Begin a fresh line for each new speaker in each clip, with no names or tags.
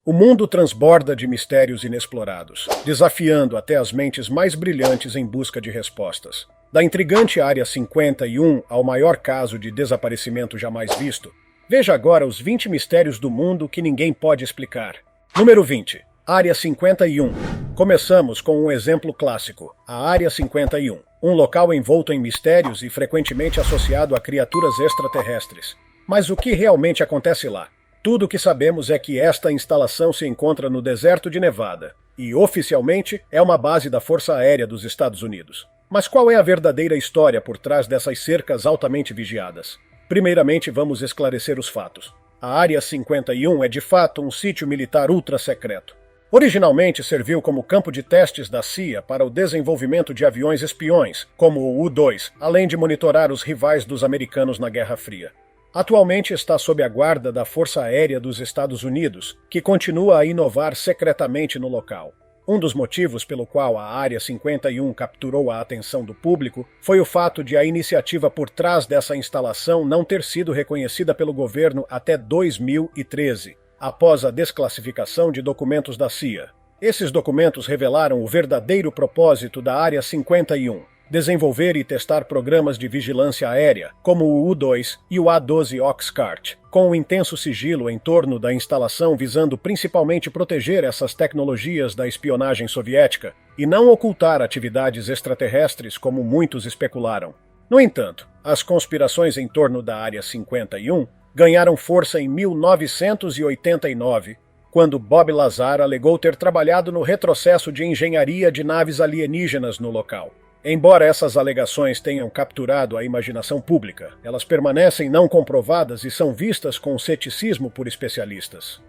O mundo transborda de mistérios inexplorados, desafiando até as mentes mais brilhantes em busca de respostas. Da intrigante Área 51 ao maior caso de desaparecimento jamais visto, veja agora os 20 mistérios do mundo que ninguém pode explicar. Número 20. Área 51. Começamos com um exemplo clássico, a Área 51, um local envolto em mistérios e frequentemente associado a criaturas extraterrestres. Mas o que realmente acontece lá? Tudo o que sabemos é que esta instalação se encontra no deserto de Nevada e, oficialmente, é uma base da Força Aérea dos Estados Unidos. Mas qual é a verdadeira história por trás dessas cercas altamente vigiadas? Primeiramente, vamos esclarecer os fatos. A Área 51 é de fato um sítio militar ultra-secreto. Originalmente serviu como campo de testes da CIA para o desenvolvimento de aviões espiões, como o U-2, além de monitorar os rivais dos americanos na Guerra Fria. Atualmente está sob a guarda da Força Aérea dos Estados Unidos, que continua a inovar secretamente no local. Um dos motivos pelo qual a Área 51 capturou a atenção do público foi o fato de a iniciativa por trás dessa instalação não ter sido reconhecida pelo governo até 2013, após a desclassificação de documentos da CIA. Esses documentos revelaram o verdadeiro propósito da Área 51. Desenvolver e testar programas de vigilância aérea, como o U-2 e o A-12 Oxcart, com um intenso sigilo em torno da instalação visando principalmente proteger essas tecnologias da espionagem soviética e não ocultar atividades extraterrestres como muitos especularam. No entanto, as conspirações em torno da Área 51 ganharam força em 1989, quando Bob Lazar alegou ter trabalhado no retrocesso de engenharia de naves alienígenas no local. Embora essas alegações tenham capturado a imaginação pública, elas permanecem não comprovadas e são vistas com ceticismo por especialistas.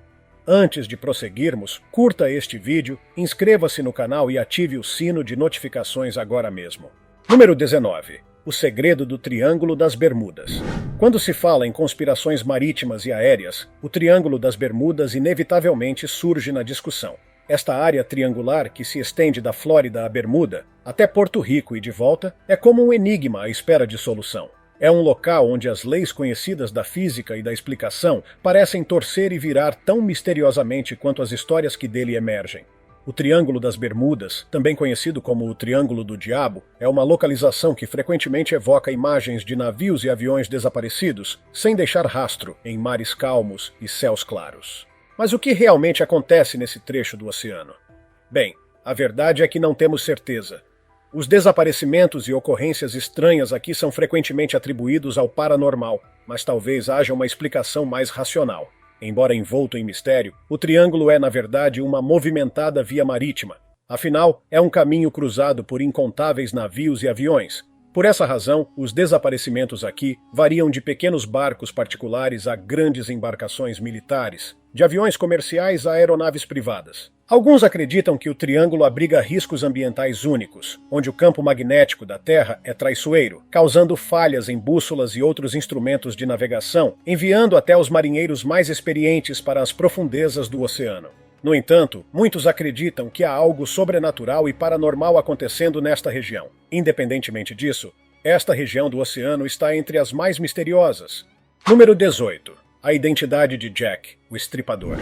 Antes de prosseguirmos, curta este vídeo, inscreva-se no canal e ative o sino de notificações agora mesmo. Número 19. O segredo do Triângulo das Bermudas. Quando se fala em conspirações marítimas e aéreas, o Triângulo das Bermudas inevitavelmente surge na discussão. Esta área triangular, que se estende da Flórida à Bermuda, até Porto Rico e de volta, é como um enigma à espera de solução. É um local onde as leis conhecidas da física e da explicação parecem torcer e virar tão misteriosamente quanto as histórias que dele emergem. O Triângulo das Bermudas, também conhecido como o Triângulo do Diabo, é uma localização que frequentemente evoca imagens de navios e aviões desaparecidos, sem deixar rastro em mares calmos e céus claros. Mas o que realmente acontece nesse trecho do oceano? Bem, a verdade é que não temos certeza. Os desaparecimentos e ocorrências estranhas aqui são frequentemente atribuídos ao paranormal, mas talvez haja uma explicação mais racional. Embora envolto em mistério, o triângulo é, na verdade, uma movimentada via marítima. Afinal, é um caminho cruzado por incontáveis navios e aviões. Por essa razão, os desaparecimentos aqui variam de pequenos barcos particulares a grandes embarcações militares, de aviões comerciais a aeronaves privadas. Alguns acreditam que o Triângulo abriga riscos ambientais únicos, onde o campo magnético da Terra é traiçoeiro, causando falhas em bússolas e outros instrumentos de navegação, enviando até os marinheiros mais experientes para as profundezas do oceano. No entanto, muitos acreditam que há algo sobrenatural e paranormal acontecendo nesta região. Independentemente disso, esta região do oceano está entre as mais misteriosas. Número 18. A identidade de Jack, o Estripador.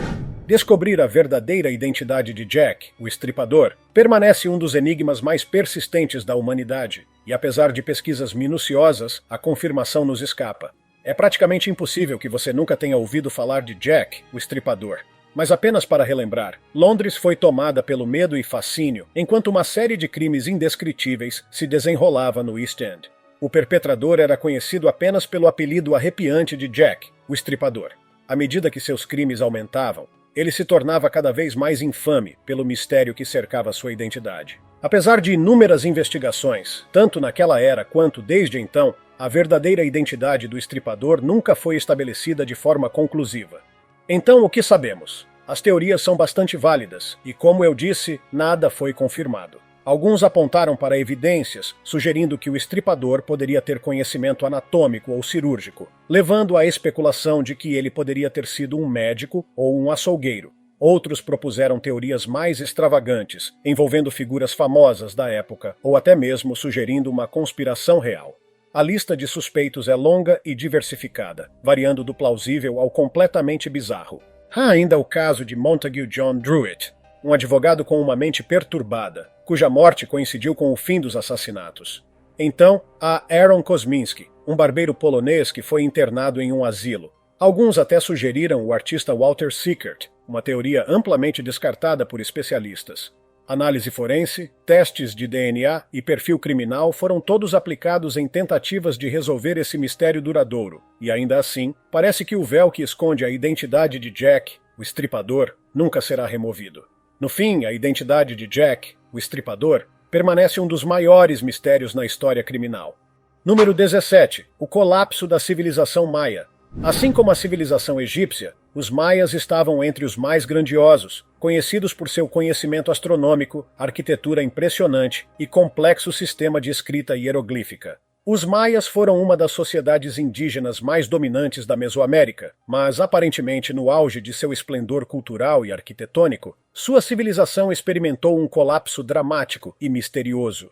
Descobrir a verdadeira identidade de Jack, o Estripador, permanece um dos enigmas mais persistentes da humanidade, e apesar de pesquisas minuciosas, a confirmação nos escapa. É praticamente impossível que você nunca tenha ouvido falar de Jack, o Estripador. Mas apenas para relembrar, Londres foi tomada pelo medo e fascínio, enquanto uma série de crimes indescritíveis se desenrolava no East End. O perpetrador era conhecido apenas pelo apelido arrepiante de Jack, o Estripador. À medida que seus crimes aumentavam, ele se tornava cada vez mais infame pelo mistério que cercava sua identidade. Apesar de inúmeras investigações, tanto naquela era quanto desde então, a verdadeira identidade do Estripador nunca foi estabelecida de forma conclusiva. Então, o que sabemos? As teorias são bastante válidas, e como eu disse, nada foi confirmado. Alguns apontaram para evidências, sugerindo que o Estripador poderia ter conhecimento anatômico ou cirúrgico, levando à especulação de que ele poderia ter sido um médico ou um açougueiro. Outros propuseram teorias mais extravagantes, envolvendo figuras famosas da época, ou até mesmo sugerindo uma conspiração real. A lista de suspeitos é longa e diversificada, variando do plausível ao completamente bizarro. Há ainda o caso de Montague John Druitt, um advogado com uma mente perturbada, cuja morte coincidiu com o fim dos assassinatos. Então, há Aaron Kosminski, um barbeiro polonês que foi internado em um asilo. Alguns até sugeriram o artista Walter Sickert, uma teoria amplamente descartada por especialistas. Análise forense, testes de DNA e perfil criminal foram todos aplicados em tentativas de resolver esse mistério duradouro, e ainda assim, parece que o véu que esconde a identidade de Jack, o estripador, nunca será removido. No fim, a identidade de Jack, o estripador, permanece um dos maiores mistérios na história criminal. Número 17. O colapso da civilização maia. Assim como a civilização egípcia, os maias estavam entre os mais grandiosos, conhecidos por seu conhecimento astronômico, arquitetura impressionante e complexo sistema de escrita hieroglífica. Os maias foram uma das sociedades indígenas mais dominantes da Mesoamérica, mas aparentemente no auge de seu esplendor cultural e arquitetônico, sua civilização experimentou um colapso dramático e misterioso.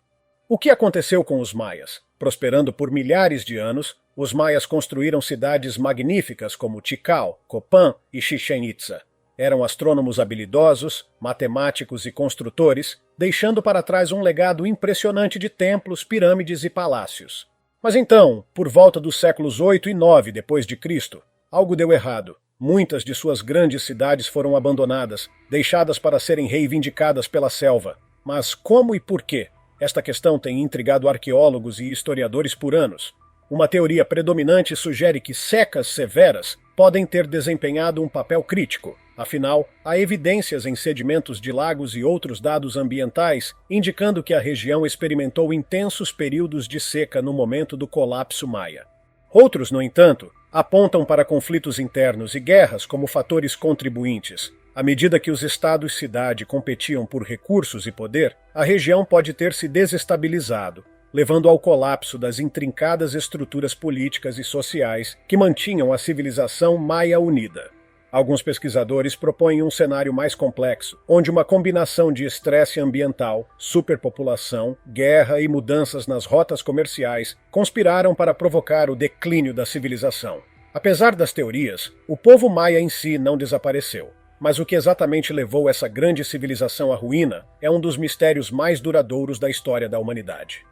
O que aconteceu com os maias? Prosperando por milhares de anos, os maias construíram cidades magníficas como Tikal, Copan e Chichén Itzá. Eram astrônomos habilidosos, matemáticos e construtores, deixando para trás um legado impressionante de templos, pirâmides e palácios. Mas então, por volta dos séculos 8 e 9 d.C., algo deu errado. Muitas de suas grandes cidades foram abandonadas, deixadas para serem reivindicadas pela selva. Mas como e por quê? Esta questão tem intrigado arqueólogos e historiadores por anos. Uma teoria predominante sugere que secas severas podem ter desempenhado um papel crítico. Afinal, há evidências em sedimentos de lagos e outros dados ambientais indicando que a região experimentou intensos períodos de seca no momento do colapso maia. Outros, no entanto, apontam para conflitos internos e guerras como fatores contribuintes. À medida que os estados-cidade competiam por recursos e poder, a região pode ter se desestabilizado, levando ao colapso das intrincadas estruturas políticas e sociais que mantinham a civilização maia unida. Alguns pesquisadores propõem um cenário mais complexo, onde uma combinação de estresse ambiental, superpopulação, guerra e mudanças nas rotas comerciais conspiraram para provocar o declínio da civilização. Apesar das teorias, o povo maia em si não desapareceu. Mas o que exatamente levou essa grande civilização à ruína é um dos mistérios mais duradouros da história da humanidade.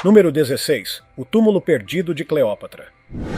Número 16. O túmulo perdido de Cleópatra.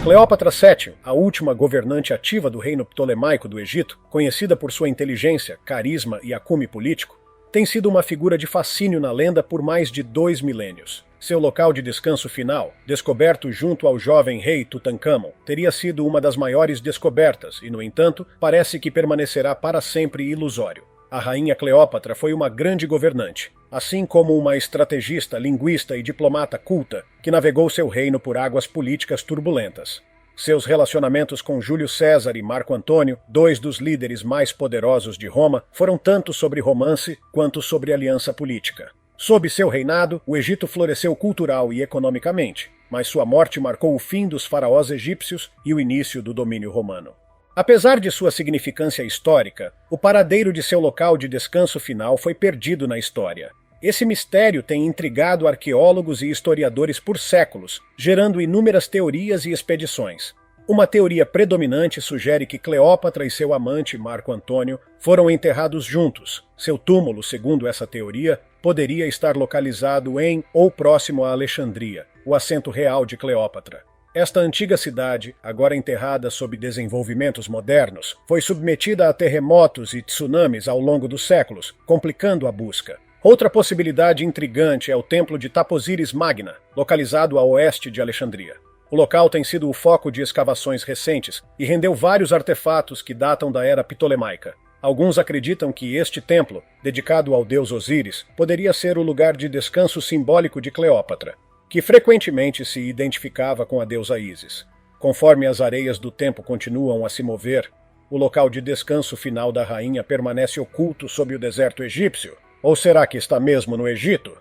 Cleópatra VII, a última governante ativa do reino ptolemaico do Egito, conhecida por sua inteligência, carisma e acume político, tem sido uma figura de fascínio na lenda por mais de 2 milênios. Seu local de descanso final, descoberto junto ao jovem rei Tutancâmon, teria sido uma das maiores descobertas e, no entanto, parece que permanecerá para sempre ilusório. A rainha Cleópatra foi uma grande governante, assim como uma estrategista, linguista e diplomata culta que navegou seu reino por águas políticas turbulentas. Seus relacionamentos com Júlio César e Marco Antônio, dois dos líderes mais poderosos de Roma, foram tanto sobre romance quanto sobre aliança política. Sob seu reinado, o Egito floresceu cultural e economicamente, mas sua morte marcou o fim dos faraós egípcios e o início do domínio romano. Apesar de sua significância histórica, o paradeiro de seu local de descanso final foi perdido na história. Esse mistério tem intrigado arqueólogos e historiadores por séculos, gerando inúmeras teorias e expedições. Uma teoria predominante sugere que Cleópatra e seu amante Marco Antônio foram enterrados juntos. Seu túmulo, segundo essa teoria, poderia estar localizado em ou próximo a Alexandria, o assento real de Cleópatra. Esta antiga cidade, agora enterrada sob desenvolvimentos modernos, foi submetida a terremotos e tsunamis ao longo dos séculos, complicando a busca. Outra possibilidade intrigante é o templo de Taposiris Magna, localizado a oeste de Alexandria. O local tem sido o foco de escavações recentes e rendeu vários artefatos que datam da era ptolemaica. Alguns acreditam que este templo, dedicado ao deus Osíris, poderia ser o lugar de descanso simbólico de Cleópatra, que frequentemente se identificava com a deusa Ísis. Conforme as areias do tempo continuam a se mover, o local de descanso final da rainha permanece oculto sob o deserto egípcio? Ou será que está mesmo no Egito?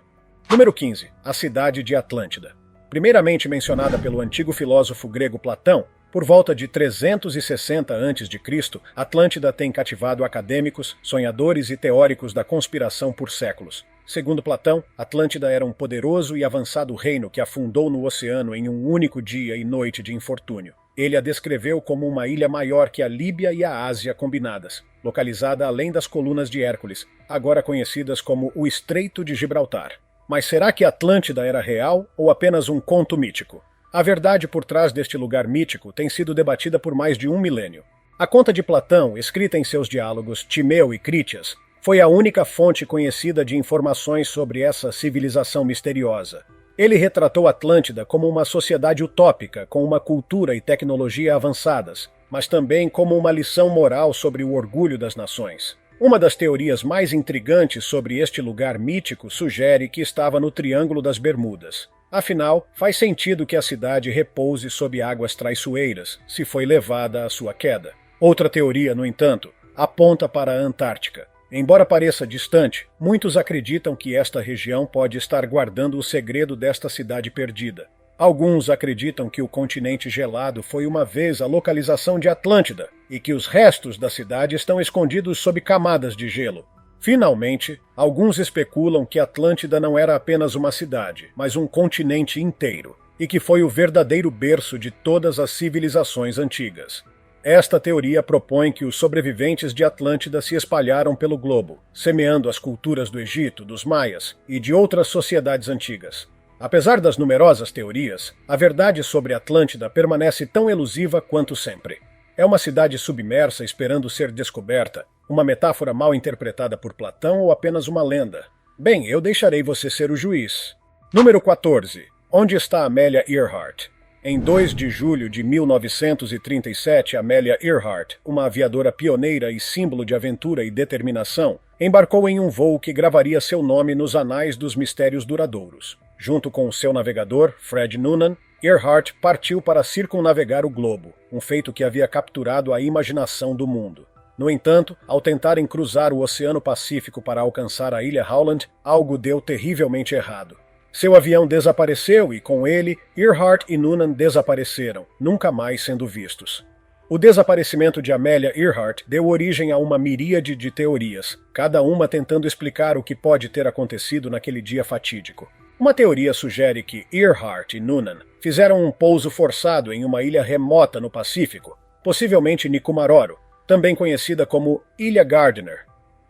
Número 15. A cidade de Atlântida. Primeiramente mencionada pelo antigo filósofo grego Platão, por volta de 360 a.C., Atlântida tem cativado acadêmicos, sonhadores e teóricos da conspiração por séculos. Segundo Platão, Atlântida era um poderoso e avançado reino que afundou no oceano em um único dia e noite de infortúnio. Ele a descreveu como uma ilha maior que a Líbia e a Ásia combinadas, localizada além das colunas de Hércules, agora conhecidas como o Estreito de Gibraltar. Mas será que Atlântida era real ou apenas um conto mítico? A verdade por trás deste lugar mítico tem sido debatida por mais de um milênio. A conta de Platão, escrita em seus diálogos Timeu e Crítias, foi a única fonte conhecida de informações sobre essa civilização misteriosa. Ele retratou Atlântida como uma sociedade utópica, com uma cultura e tecnologia avançadas, mas também como uma lição moral sobre o orgulho das nações. Uma das teorias mais intrigantes sobre este lugar mítico sugere que estava no Triângulo das Bermudas. Afinal, faz sentido que a cidade repouse sob águas traiçoeiras, se foi levada à sua queda. Outra teoria, no entanto, aponta para a Antártica. Embora pareça distante, muitos acreditam que esta região pode estar guardando o segredo desta cidade perdida. Alguns acreditam que o continente gelado foi uma vez a localização de Atlântida e que os restos da cidade estão escondidos sob camadas de gelo. Finalmente, alguns especulam que Atlântida não era apenas uma cidade, mas um continente inteiro, e que foi o verdadeiro berço de todas as civilizações antigas. Esta teoria propõe que os sobreviventes de Atlântida se espalharam pelo globo, semeando as culturas do Egito, dos Maias e de outras sociedades antigas. Apesar das numerosas teorias, a verdade sobre Atlântida permanece tão elusiva quanto sempre. É uma cidade submersa esperando ser descoberta, uma metáfora mal interpretada por Platão ou apenas uma lenda? Bem, eu deixarei você ser o juiz. Número 14. Onde está Amelia Earhart? Em 2 de julho de 1937, Amelia Earhart, uma aviadora pioneira e símbolo de aventura e determinação, embarcou em um voo que gravaria seu nome nos anais dos mistérios duradouros. Junto com seu navegador, Fred Noonan, Earhart partiu para circunnavegar o globo, um feito que havia capturado a imaginação do mundo. No entanto, ao tentarem cruzar o Oceano Pacífico para alcançar a ilha Howland, algo deu terrivelmente errado. Seu avião desapareceu e, com ele, Earhart e Noonan desapareceram, nunca mais sendo vistos. O desaparecimento de Amelia Earhart deu origem a uma miríade de teorias, cada uma tentando explicar o que pode ter acontecido naquele dia fatídico. Uma teoria sugere que Earhart e Noonan fizeram um pouso forçado em uma ilha remota no Pacífico, possivelmente Nikumaroro, também conhecida como Ilha Gardner.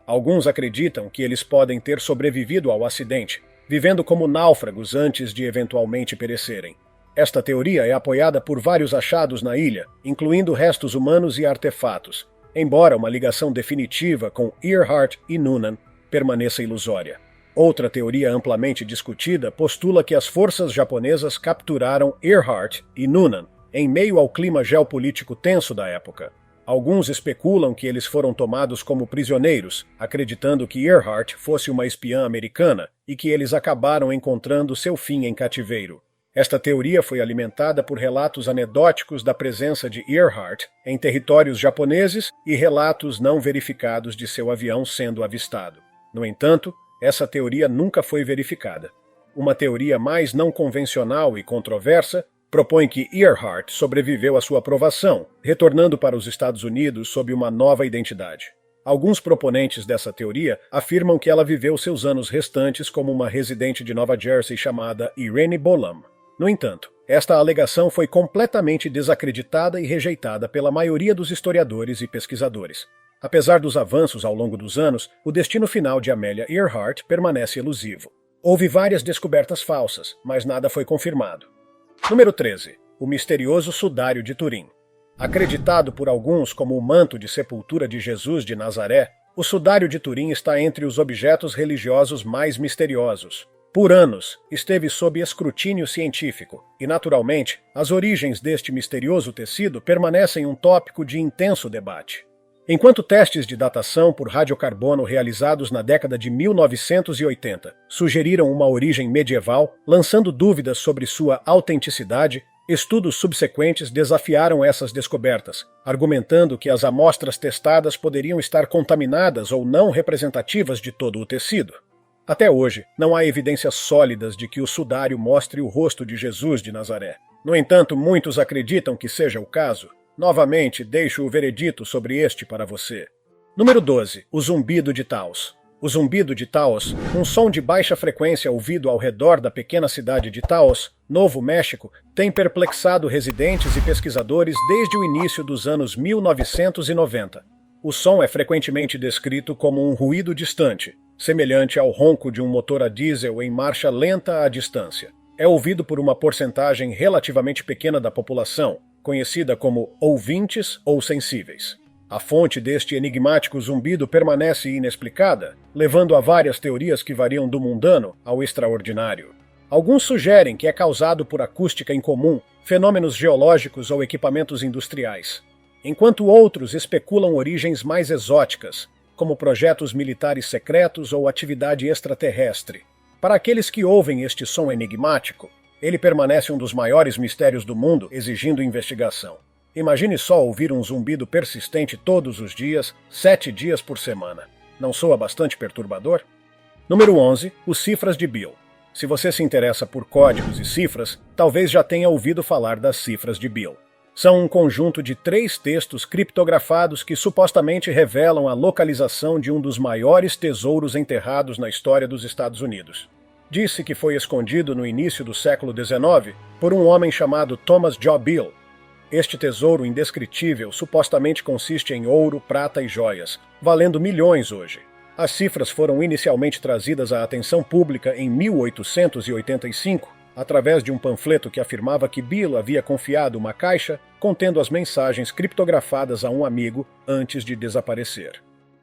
Alguns acreditam que eles podem ter sobrevivido ao acidente, vivendo como náufragos antes de eventualmente perecerem. Esta teoria é apoiada por vários achados na ilha, incluindo restos humanos e artefatos, embora uma ligação definitiva com Earhart e Noonan permaneça ilusória. Outra teoria amplamente discutida postula que as forças japonesas capturaram Earhart e Noonan em meio ao clima geopolítico tenso da época. Alguns especulam que eles foram tomados como prisioneiros, acreditando que Earhart fosse uma espiã americana e que eles acabaram encontrando seu fim em cativeiro. Esta teoria foi alimentada por relatos anedóticos da presença de Earhart em territórios japoneses e relatos não verificados de seu avião sendo avistado. No entanto, essa teoria nunca foi verificada. Uma teoria mais não convencional e controversa propõe que Earhart sobreviveu à sua provação, retornando para os Estados Unidos sob uma nova identidade. Alguns proponentes dessa teoria afirmam que ela viveu seus anos restantes como uma residente de Nova Jersey chamada Irene Bolam. No entanto, esta alegação foi completamente desacreditada e rejeitada pela maioria dos historiadores e pesquisadores. Apesar dos avanços ao longo dos anos, o destino final de Amelia Earhart permanece elusivo. Houve várias descobertas falsas, mas nada foi confirmado. Número 13. O misterioso sudário de Turim. Acreditado por alguns como o manto de sepultura de Jesus de Nazaré, o sudário de Turim está entre os objetos religiosos mais misteriosos. Por anos, esteve sob escrutínio científico, e, naturalmente, as origens deste misterioso tecido permanecem um tópico de intenso debate. Enquanto testes de datação por radiocarbono realizados na década de 1980 sugeriram uma origem medieval, lançando dúvidas sobre sua autenticidade, estudos subsequentes desafiaram essas descobertas, argumentando que as amostras testadas poderiam estar contaminadas ou não representativas de todo o tecido. Até hoje, não há evidências sólidas de que o sudário mostre o rosto de Jesus de Nazaré. No entanto, muitos acreditam que seja o caso. Novamente, deixo o veredito sobre este para você. Número 12. O zumbido de Taos. O zumbido de Taos, um som de baixa frequência ouvido ao redor da pequena cidade de Taos, Novo México, tem perplexado residentes e pesquisadores desde o início dos anos 1990. O som é frequentemente descrito como um ruído distante, semelhante ao ronco de um motor a diesel em marcha lenta à distância. É ouvido por uma porcentagem relativamente pequena da população, conhecida como ouvintes ou sensíveis. A fonte deste enigmático zumbido permanece inexplicada, levando a várias teorias que variam do mundano ao extraordinário. Alguns sugerem que é causado por acústica incomum, fenômenos geológicos ou equipamentos industriais, enquanto outros especulam origens mais exóticas, como projetos militares secretos ou atividade extraterrestre. Para aqueles que ouvem este som enigmático, ele permanece um dos maiores mistérios do mundo, exigindo investigação. Imagine só ouvir um zumbido persistente todos os dias, 7 dias por semana. Não soa bastante perturbador? Número 11. Os cifras de Bill. Se você se interessa por códigos e cifras, talvez já tenha ouvido falar das cifras de Bill. São um conjunto de 3 textos criptografados que supostamente revelam a localização de um dos maiores tesouros enterrados na história dos Estados Unidos. Disse que foi escondido no início do século XIX por um homem chamado Thomas Joe Bill. Este tesouro indescritível supostamente consiste em ouro, prata e joias, valendo milhões hoje. As cifras foram inicialmente trazidas à atenção pública em 1885, através de um panfleto que afirmava que Bill havia confiado uma caixa contendo as mensagens criptografadas a um amigo antes de desaparecer.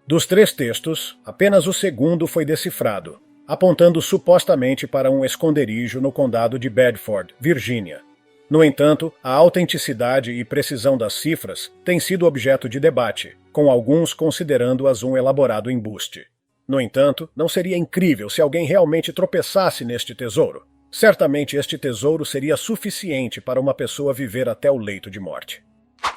Dos 3 textos, apenas o segundo foi decifrado, apontando supostamente para um esconderijo no condado de Bedford, Virgínia. No entanto, a autenticidade e precisão das cifras tem sido objeto de debate, com alguns considerando-as um elaborado embuste. No entanto, não seria incrível se alguém realmente tropeçasse neste tesouro? Certamente este tesouro seria suficiente para uma pessoa viver até o leito de morte.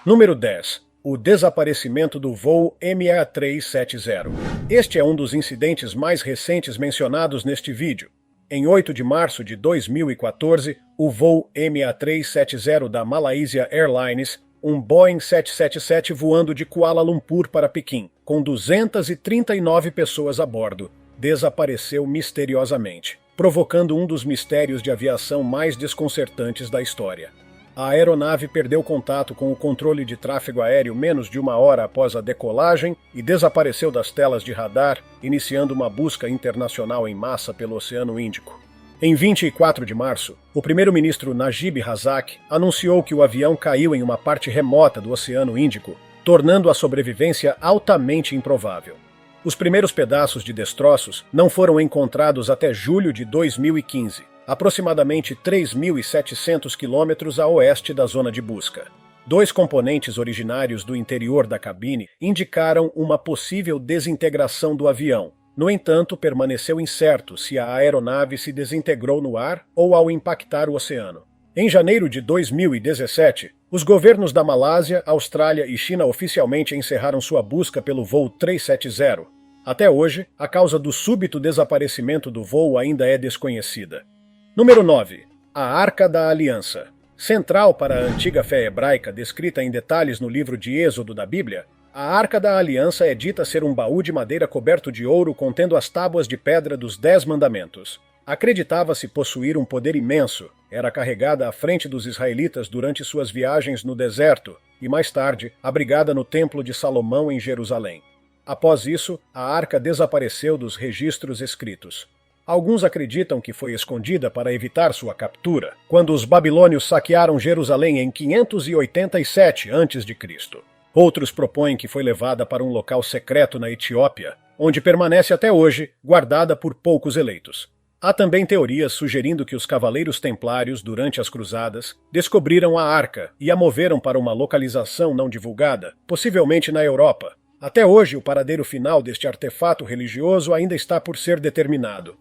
Número 10. O desaparecimento do voo ME370. Este é um dos incidentes mais recentes mencionados neste vídeo. Em 8 de março de 2014, o voo ME370 da Malaysia Airlines, um Boeing 777 voando de Kuala Lumpur para Pequim, com 239 pessoas a bordo, desapareceu misteriosamente, provocando um dos mistérios de aviação mais desconcertantes da história. A aeronave perdeu contato com o controle de tráfego aéreo menos de 1 hora após a decolagem e desapareceu das telas de radar, iniciando uma busca internacional em massa pelo Oceano Índico. Em 24 de março, o primeiro-ministro Najib Razak anunciou que o avião caiu em uma parte remota do Oceano Índico, tornando a sobrevivência altamente improvável. Os primeiros pedaços de destroços não foram encontrados até julho de 2015. Aproximadamente 3.700 quilômetros a oeste da zona de busca. 2 componentes originários do interior da cabine indicaram uma possível desintegração do avião. No entanto, permaneceu incerto se a aeronave se desintegrou no ar ou ao impactar o oceano. Em janeiro de 2017, os governos da Malásia, Austrália e China oficialmente encerraram sua busca pelo voo 370. Até hoje, a causa do súbito desaparecimento do voo ainda é desconhecida. Número 9. A Arca da Aliança. Central para a antiga fé hebraica descrita em detalhes no livro de Êxodo da Bíblia, a Arca da Aliança é dita ser um baú de madeira coberto de ouro contendo as tábuas de pedra dos 10 mandamentos. Acreditava-se possuir um poder imenso, era carregada à frente dos israelitas durante suas viagens no deserto e, mais tarde, abrigada no Templo de Salomão em Jerusalém. Após isso, a arca desapareceu dos registros escritos. Alguns acreditam que foi escondida para evitar sua captura, quando os babilônios saquearam Jerusalém em 587 a.C. Outros propõem que foi levada para um local secreto na Etiópia, onde permanece até hoje, guardada por poucos eleitos. Há também teorias sugerindo que os cavaleiros templários, durante as cruzadas, descobriram a arca e a moveram para uma localização não divulgada, possivelmente na Europa. Até hoje, o paradeiro final deste artefato religioso ainda está por ser determinado.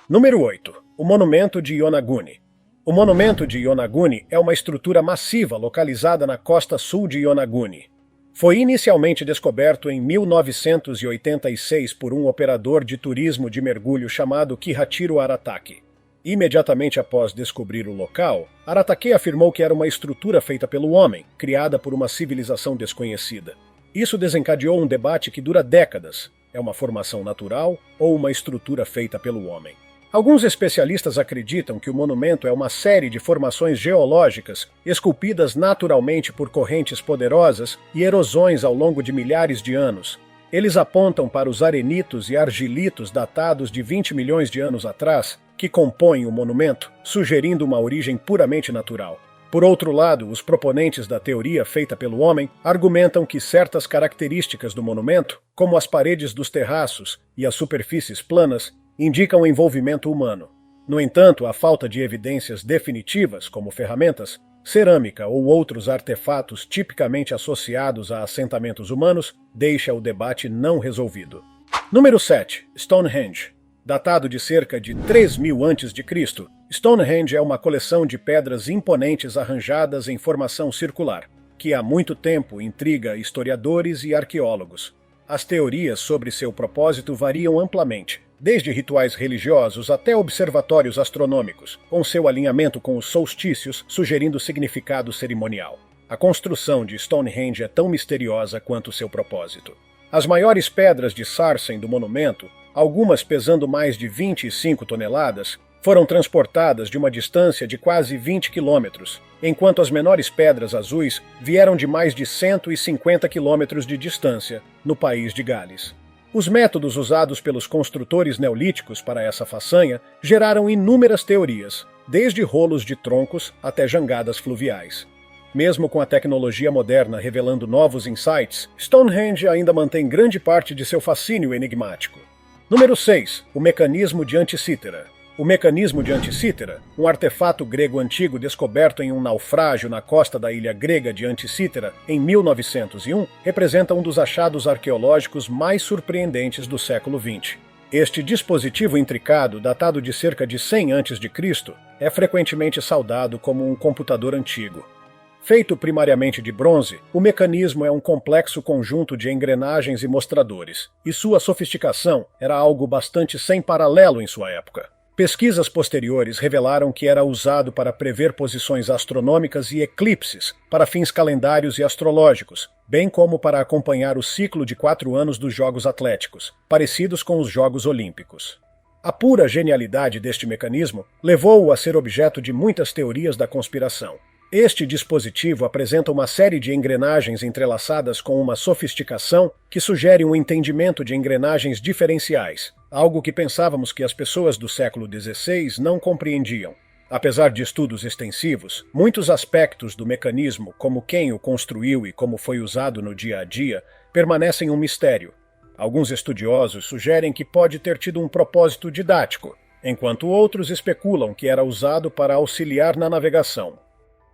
Número 8. O Monumento de Yonaguni. O Monumento de Yonaguni é uma estrutura massiva localizada na costa sul de Yonaguni. Foi inicialmente descoberto em 1986 por um operador de turismo de mergulho chamado Kihachiro Aratake. Imediatamente após descobrir o local, Aratake afirmou que era uma estrutura feita pelo homem, criada por uma civilização desconhecida. Isso desencadeou um debate que dura décadas. é uma formação natural ou uma estrutura feita pelo homem. Alguns especialistas acreditam que o monumento é uma série de formações geológicas esculpidas naturalmente por correntes poderosas e erosões ao longo de milhares de anos. Eles apontam para os arenitos e argilitos datados de 20 milhões de anos atrás, que compõem o monumento, sugerindo uma origem puramente natural. Por outro lado, os proponentes da teoria feita pelo homem argumentam que certas características do monumento, como as paredes dos terraços e as superfícies planas, indicam o envolvimento humano. No entanto, a falta de evidências definitivas, como ferramentas, cerâmica ou outros artefatos tipicamente associados a assentamentos humanos, deixa o debate não resolvido. Número 7. Stonehenge. Datado de cerca de 3000 a.C., Stonehenge é uma coleção de pedras imponentes arranjadas em formação circular, que há muito tempo intriga historiadores e arqueólogos. As teorias sobre seu propósito variam amplamente, desde rituais religiosos até observatórios astronômicos, com seu alinhamento com os solstícios sugerindo significado cerimonial. A construção de Stonehenge é tão misteriosa quanto seu propósito. As maiores pedras de sarsen do monumento, algumas pesando mais de 25 toneladas, foram transportadas de uma distância de quase 20 quilômetros, enquanto as menores pedras azuis vieram de mais de 150 quilômetros de distância, no país de Gales. Os métodos usados pelos construtores neolíticos para essa façanha geraram inúmeras teorias, desde rolos de troncos até jangadas fluviais. Mesmo com a tecnologia moderna revelando novos insights, Stonehenge ainda mantém grande parte de seu fascínio enigmático. Número 6. O mecanismo de Anticítera. O mecanismo de Anticítera, um artefato grego antigo descoberto em um naufrágio na costa da ilha grega de Anticítera em 1901, representa um dos achados arqueológicos mais surpreendentes do século XX. Este dispositivo intricado, datado de cerca de 100 a.C., é frequentemente saudado como um computador antigo. Feito primariamente de bronze, o mecanismo é um complexo conjunto de engrenagens e mostradores, e sua sofisticação era algo bastante sem paralelo em sua época. Pesquisas posteriores revelaram que era usado para prever posições astronômicas e eclipses, para fins calendários e astrológicos, bem como para acompanhar o ciclo de 4 anos dos Jogos Atléticos, parecidos com os Jogos Olímpicos. A pura genialidade deste mecanismo levou-o a ser objeto de muitas teorias da conspiração. Este dispositivo apresenta uma série de engrenagens entrelaçadas com uma sofisticação que sugere um entendimento de engrenagens diferenciais, algo que pensávamos que as pessoas do século XVI não compreendiam. Apesar de estudos extensivos, muitos aspectos do mecanismo, como quem o construiu e como foi usado no dia a dia, permanecem um mistério. Alguns estudiosos sugerem que pode ter tido um propósito didático, enquanto outros especulam que era usado para auxiliar na navegação.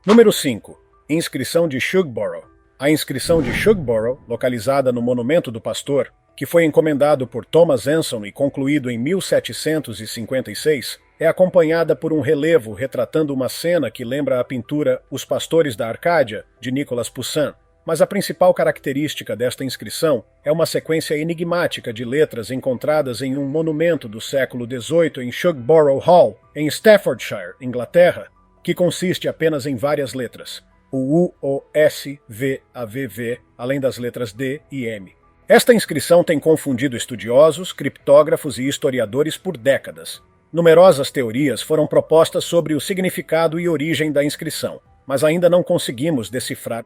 Número 5. Inscrição de Shugborough. A inscrição de Shugborough, localizada no Monumento do Pastor, que foi encomendado por Thomas Anson e concluído em 1756, é acompanhada por um relevo retratando uma cena que lembra a pintura Os Pastores da Arcádia, de Nicolas Poussin, mas a principal característica desta inscrição é uma sequência enigmática de letras encontradas em um monumento do século XVIII em Shugborough Hall, em Staffordshire, Inglaterra, que consiste apenas em várias letras, o U, O, S, V, A, V, V, além das letras D e M. Esta inscrição tem confundido estudiosos, criptógrafos e historiadores por décadas. Numerosas teorias foram propostas sobre o significado e origem da inscrição, mas ainda não conseguimos decifrar.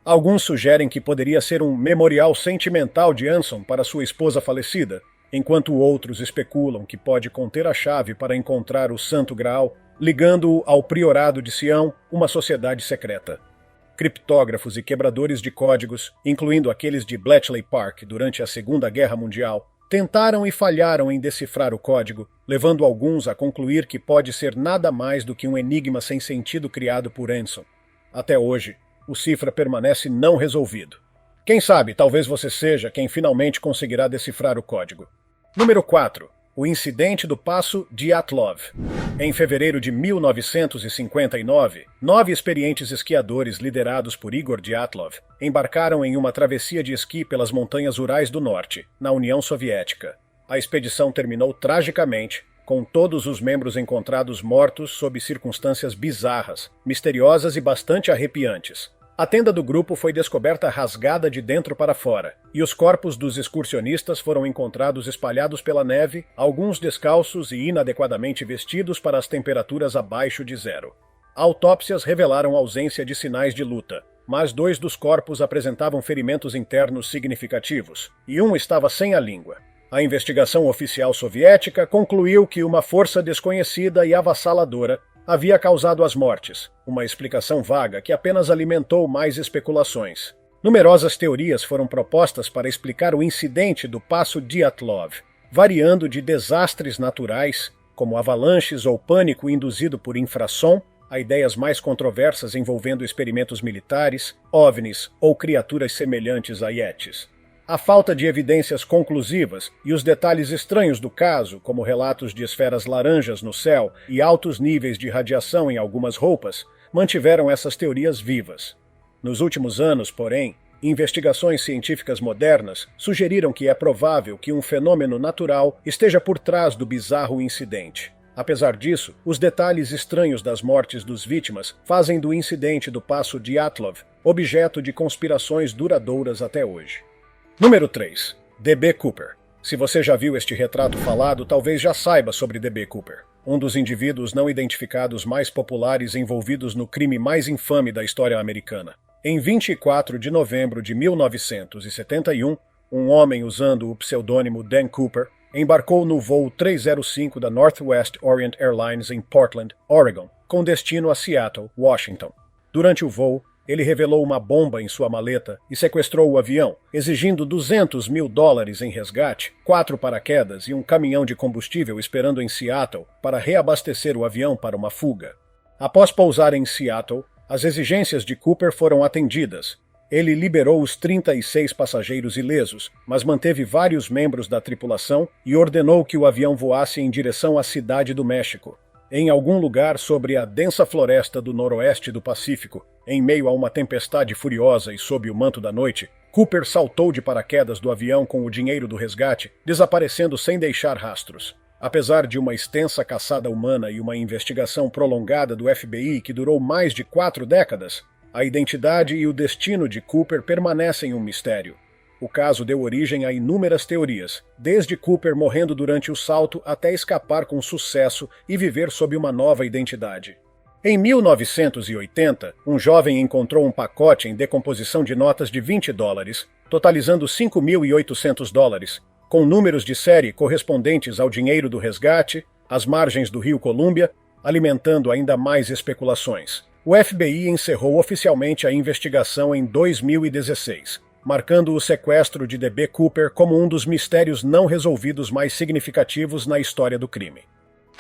Alguns sugerem que poderia ser um memorial sentimental de Anson para sua esposa falecida, enquanto outros especulam que pode conter a chave para encontrar o Santo Graal, ligando-o ao Priorado de Sião, uma sociedade secreta. Criptógrafos e quebradores de códigos, incluindo aqueles de Bletchley Park durante a Segunda Guerra Mundial, tentaram e falharam em decifrar o código, levando alguns a concluir que pode ser nada mais do que um enigma sem sentido criado por Anson. Até hoje, o cifra permanece não resolvido. Quem sabe, talvez você seja quem finalmente conseguirá decifrar o código. Número 4. O incidente do Passo Dyatlov. Em fevereiro de 1959, 9 experientes esquiadores liderados por Igor Dyatlov embarcaram em uma travessia de esqui pelas montanhas Urais do Norte, na União Soviética. A expedição terminou tragicamente, com todos os membros encontrados mortos sob circunstâncias bizarras, misteriosas e bastante arrepiantes. A tenda do grupo foi descoberta rasgada de dentro para fora, e os corpos dos excursionistas foram encontrados espalhados pela neve, alguns descalços e inadequadamente vestidos para as temperaturas abaixo de zero. Autópsias revelaram ausência de sinais de luta, mas 2 dos corpos apresentavam ferimentos internos significativos, e um estava sem a língua. A investigação oficial soviética concluiu que uma força desconhecida e avassaladora havia causado as mortes, uma explicação vaga que apenas alimentou mais especulações. Numerosas teorias foram propostas para explicar o incidente do Passo Dyatlov, variando de desastres naturais, como avalanches ou pânico induzido por infrassom, a ideias mais controversas envolvendo experimentos militares, OVNIs ou criaturas semelhantes a Yetis. A falta de evidências conclusivas e os detalhes estranhos do caso, como relatos de esferas laranjas no céu e altos níveis de radiação em algumas roupas, mantiveram essas teorias vivas. Nos últimos anos, porém, investigações científicas modernas sugeriram que é provável que um fenômeno natural esteja por trás do bizarro incidente. Apesar disso, os detalhes estranhos das mortes dos vítimas fazem do incidente do Passo Dyatlov objeto de conspirações duradouras até hoje. Número 3. D.B. Cooper. Se você já viu este retrato falado, talvez já saiba sobre D.B. Cooper, um dos indivíduos não identificados mais populares envolvidos no crime mais infame da história americana. Em 24 de novembro de 1971, um homem usando o pseudônimo Dan Cooper embarcou no voo 305 da Northwest Orient Airlines em Portland, Oregon, com destino a Seattle, Washington. Durante o voo, ele revelou uma bomba em sua maleta e sequestrou o avião, exigindo $200 mil em resgate, 4 paraquedas e um caminhão de combustível esperando em Seattle para reabastecer o avião para uma fuga. Após pousar em Seattle, as exigências de Cooper foram atendidas. Ele liberou os 36 passageiros ilesos, mas manteve vários membros da tripulação e ordenou que o avião voasse em direção à Cidade do México. Em algum lugar sobre a densa floresta do noroeste do Pacífico, em meio a uma tempestade furiosa e sob o manto da noite, Cooper saltou de paraquedas do avião com o dinheiro do resgate, desaparecendo sem deixar rastros. Apesar de uma extensa caçada humana e uma investigação prolongada do FBI que durou mais de 4 décadas, a identidade e o destino de Cooper permanecem um mistério. O caso deu origem a inúmeras teorias, desde Cooper morrendo durante o salto até escapar com sucesso e viver sob uma nova identidade. Em 1980, um jovem encontrou um pacote em decomposição de notas de $20, totalizando $5.800, com números de série correspondentes ao dinheiro do resgate, às margens do rio Columbia, alimentando ainda mais especulações. O FBI encerrou oficialmente a investigação em 2016. Marcando o sequestro de D.B. Cooper como um dos mistérios não resolvidos mais significativos na história do crime.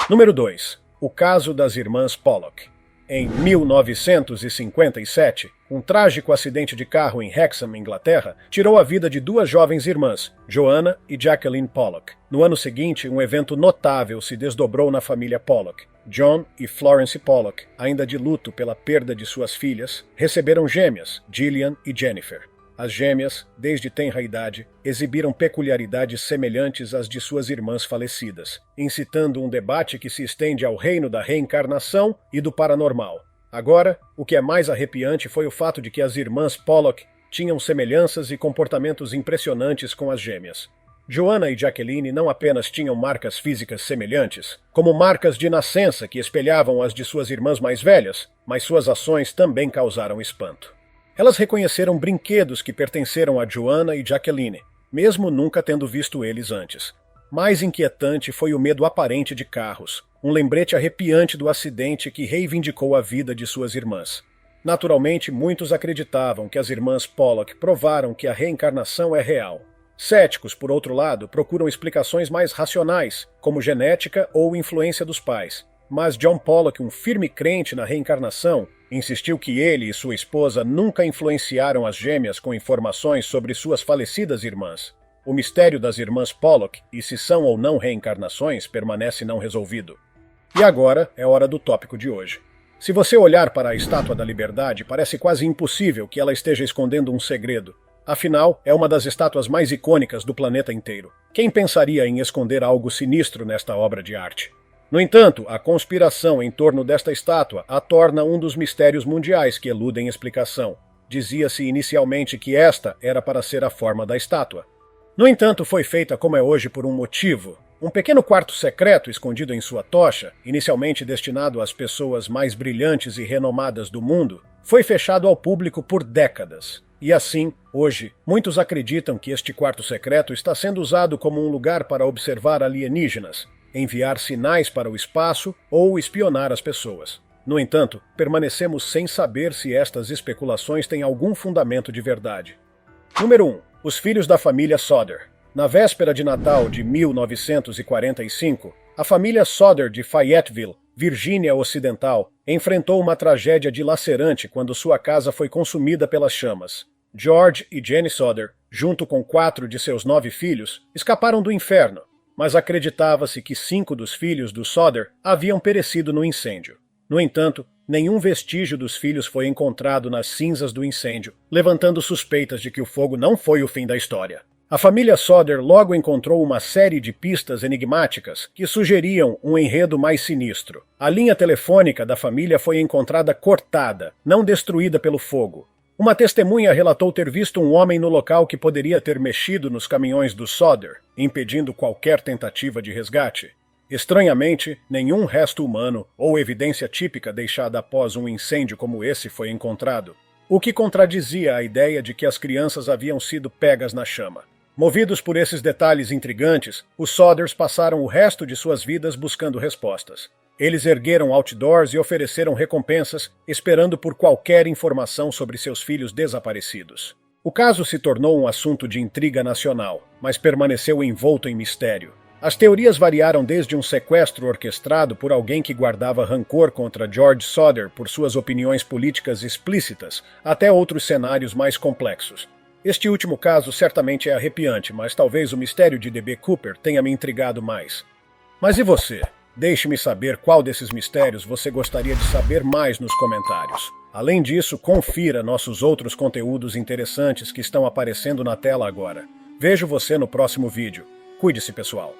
Número 2. O caso das irmãs Pollock. Em 1957, um trágico acidente de carro em Hexham, Inglaterra, tirou a vida de 2 jovens irmãs, Joanna e Jacqueline Pollock. No ano seguinte, um evento notável se desdobrou na família Pollock. John e Florence Pollock, ainda de luto pela perda de suas filhas, receberam gêmeas, Gillian e Jennifer. As gêmeas, desde tenra idade, exibiram peculiaridades semelhantes às de suas irmãs falecidas, incitando um debate que se estende ao reino da reencarnação e do paranormal. Agora, o que é mais arrepiante foi o fato de que as irmãs Pollock tinham semelhanças e comportamentos impressionantes com as gêmeas. Joanna e Jacqueline não apenas tinham marcas físicas semelhantes, como marcas de nascença que espelhavam as de suas irmãs mais velhas, mas suas ações também causaram espanto. Elas reconheceram brinquedos que pertenceram a Joanna e Jacqueline, mesmo nunca tendo visto eles antes. Mais inquietante foi o medo aparente de carros, um lembrete arrepiante do acidente que reivindicou a vida de suas irmãs. Naturalmente, muitos acreditavam que as irmãs Pollock provaram que a reencarnação é real. Céticos, por outro lado, procuram explicações mais racionais, como genética ou influência dos pais. Mas John Pollock, um firme crente na reencarnação, insistiu que ele e sua esposa nunca influenciaram as gêmeas com informações sobre suas falecidas irmãs. O mistério das irmãs Pollock, e se são ou não reencarnações, permanece não resolvido. E agora é hora do tópico de hoje. Se você olhar para a Estátua da Liberdade, parece quase impossível que ela esteja escondendo um segredo. Afinal, é uma das estátuas mais icônicas do planeta inteiro. Quem pensaria em esconder algo sinistro nesta obra de arte? No entanto, a conspiração em torno desta estátua a torna um dos mistérios mundiais que eludem explicação. Dizia-se inicialmente que esta era para ser a forma da estátua. No entanto, foi feita como é hoje por um motivo. Um pequeno quarto secreto escondido em sua tocha, inicialmente destinado às pessoas mais brilhantes e renomadas do mundo, foi fechado ao público por décadas. E assim, hoje, muitos acreditam que este quarto secreto está sendo usado como um lugar para observar alienígenas, enviar sinais para o espaço ou espionar as pessoas. No entanto, permanecemos sem saber se estas especulações têm algum fundamento de verdade. Número 1. Os filhos da família Sodder. Na véspera de Natal de 1945, a família Sodder de Fayetteville, Virgínia Ocidental, enfrentou uma tragédia dilacerante quando sua casa foi consumida pelas chamas. George e Jenny Sodder, junto com 4 de seus 9 filhos, escaparam do inferno, mas acreditava-se que 5 dos filhos do Sodder haviam perecido no incêndio. No entanto, nenhum vestígio dos filhos foi encontrado nas cinzas do incêndio, levantando suspeitas de que o fogo não foi o fim da história. A família Sodder logo encontrou uma série de pistas enigmáticas que sugeriam um enredo mais sinistro. A linha telefônica da família foi encontrada cortada, não destruída pelo fogo. Uma testemunha relatou ter visto um homem no local que poderia ter mexido nos caminhões do Sodder, impedindo qualquer tentativa de resgate. Estranhamente, nenhum resto humano ou evidência típica deixada após um incêndio como esse foi encontrado, o que contradizia a ideia de que as crianças haviam sido pegas na chama. Movidos por esses detalhes intrigantes, os Sodders passaram o resto de suas vidas buscando respostas. Eles ergueram outdoors e ofereceram recompensas, esperando por qualquer informação sobre seus filhos desaparecidos. O caso se tornou um assunto de intriga nacional, mas permaneceu envolto em mistério. As teorias variaram desde um sequestro orquestrado por alguém que guardava rancor contra George Sodder por suas opiniões políticas explícitas, até outros cenários mais complexos. Este último caso certamente é arrepiante, mas talvez o mistério de D.B. Cooper tenha me intrigado mais. Mas e você? Deixe-me saber qual desses mistérios você gostaria de saber mais nos comentários. Além disso, confira nossos outros conteúdos interessantes que estão aparecendo na tela agora. Vejo você no próximo vídeo. Cuide-se, pessoal.